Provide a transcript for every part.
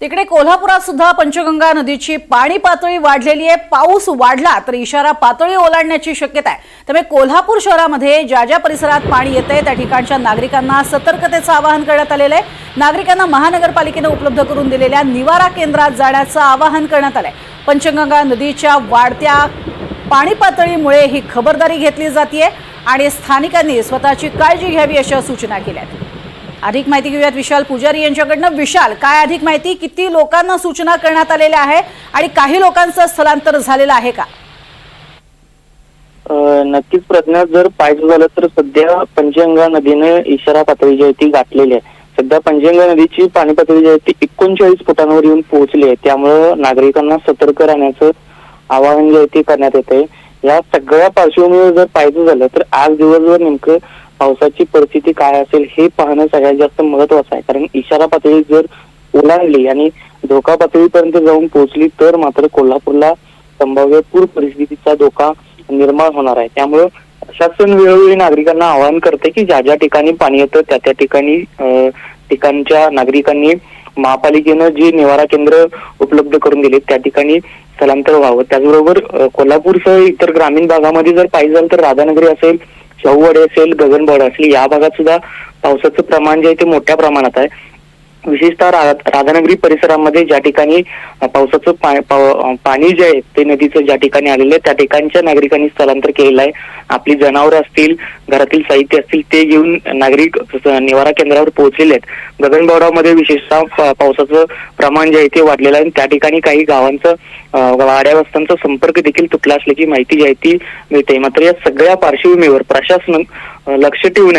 तिकडे कोल्हापुरात सुद्धा पंचगंगा नदीची पाणी पातळी वाढलेली आहे। पाऊस वाढला तर इशारा पातळी ओलांडण्याची शक्यता आहे। त्यामुळे कोल्हापूर शहरामध्ये ज्या ज्या परिसरात पाणी येते त्या ठिकाणच्या नागरिकांना सतर्कतेचं आवाहन करण्यात आलेलं आहे। नागरिकांना महानगरपालिकेने उपलब्ध करून दिलेल्या निवारा केंद्रात जाण्याचं आवाहन करण्यात आलंय। पंचगंगा नदीच्या वाढत्या पाणी पातळीमुळे ही खबरदारी घेतली जाते आणि स्थानिकांनी स्वतःची काळजी घ्यावी अशा सूचना केल्या आहेत। अधिक माहिती घेऊयात विशाल पुजारी यांच्याकडनं। विशाल, काय अधिक माहिती? किती लोकांना सूचना करण्यात आलेल्या आहे आणि काही लोकांचं स्थलांतर झालेलं आहे का? नक्कीच प्रज्ञा, जर पाहायचं झालं तर सध्या पंचगंगा नदीने इशारा पातळी जी आहे ती गाठलेली आहे। सध्या पंचगंगा नदीची पाणी पातळी जी आहे ती 39 फुटांवर येऊन पोहोचली आहे। त्यामुळे नागरिकांना सतर्क राहण्याचं आवाहन जे आहे ते करण्यात येते। या सगळ्या पार्श्वभूमीवर जर पाहायचं झालं तर आज दिवसभर नेमकं पावसाची परिस्थिती काय असेल हे पाहणं सगळ्यात जास्त महत्वाचं आहे। कारण इशारा पातळी जर ओलांडली आणि धोका पातळीपर्यंत जाऊन पोहोचली तर मात्र कोल्हापूरला संभाव्य पूर परिस्थितीचा धोका निर्माण होणार आहे। त्यामुळे प्रशासन वेळोवेळी नागरिकांना आवाहन करते की ज्या ज्या ठिकाणी पाणी येतं त्या त्या ठिकाणच्या नागरिकांनी महापालिकेनं जी निवारा केंद्र उपलब्ध करून दिले त्या ठिकाणी स्थलांतर व्हावं। त्याचबरोबर कोल्हापूरसह इतर ग्रामीण भागामध्ये जर पाहिजे झालं तर राधानगरी असेल, शाहूवाडी असेल, गगनबावडा असेल या भागात सुद्धा पावसाचं प्रमाण जे आहे ते मोठ्या प्रमाणात आहे। विशेषतः राधानगरी परिसरामध्ये ज्या ठिकाणी पावसाचं पाणी जे आहे ते नदीचं ज्या ठिकाणी आलेलं आहे त्या ठिकाणच्या नागरिकांनी स्थलांतर केलेलं आहे। आपली जनावरं असतील, घरातील साहित्य असतील ते घेऊन नागरिक निवारा केंद्रावर पोहोचलेले आहेत। गगनबावडामध्ये विशेषतः पावसाचं प्रमाण जे आहे ते वाढलेलं आहे। त्या ठिकाणी काही गावांचं वाड्या वस्त्यांचा संपर्क देखील तुटला असल्याची माहिती जी आहे ती मिळते। मात्र या सगळ्या पार्श्वभूमीवर प्रशासन लक्ष ठेवून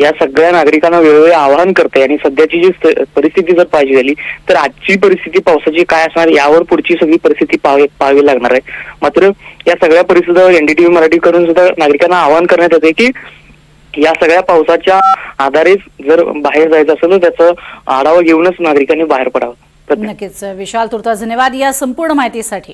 या सगळ्या नागरिकांना वेळोवेळी आवाहन करते आणि सध्याची जी परिस्थिती जर पाहिजे झाली तर आजची परिस्थिती पावसाची काय असणार यावर पुढची सगळी परिस्थिती पाहावी लागणार आहे। मात्र या सगळ्या परिस्थितीवर NDTV मराठी करून सुद्धा नागरिकांना आवाहन करण्यात येते की या सगळ्या पावसाच्या आधारे जर बाहेर जायचं असेल तर त्याचा आढावा घेऊनच नागरिकांनी बाहेर पडावं। नक्कीच विशाल, तुर्तास धन्यवाद या संपूर्ण माहितीसाठी।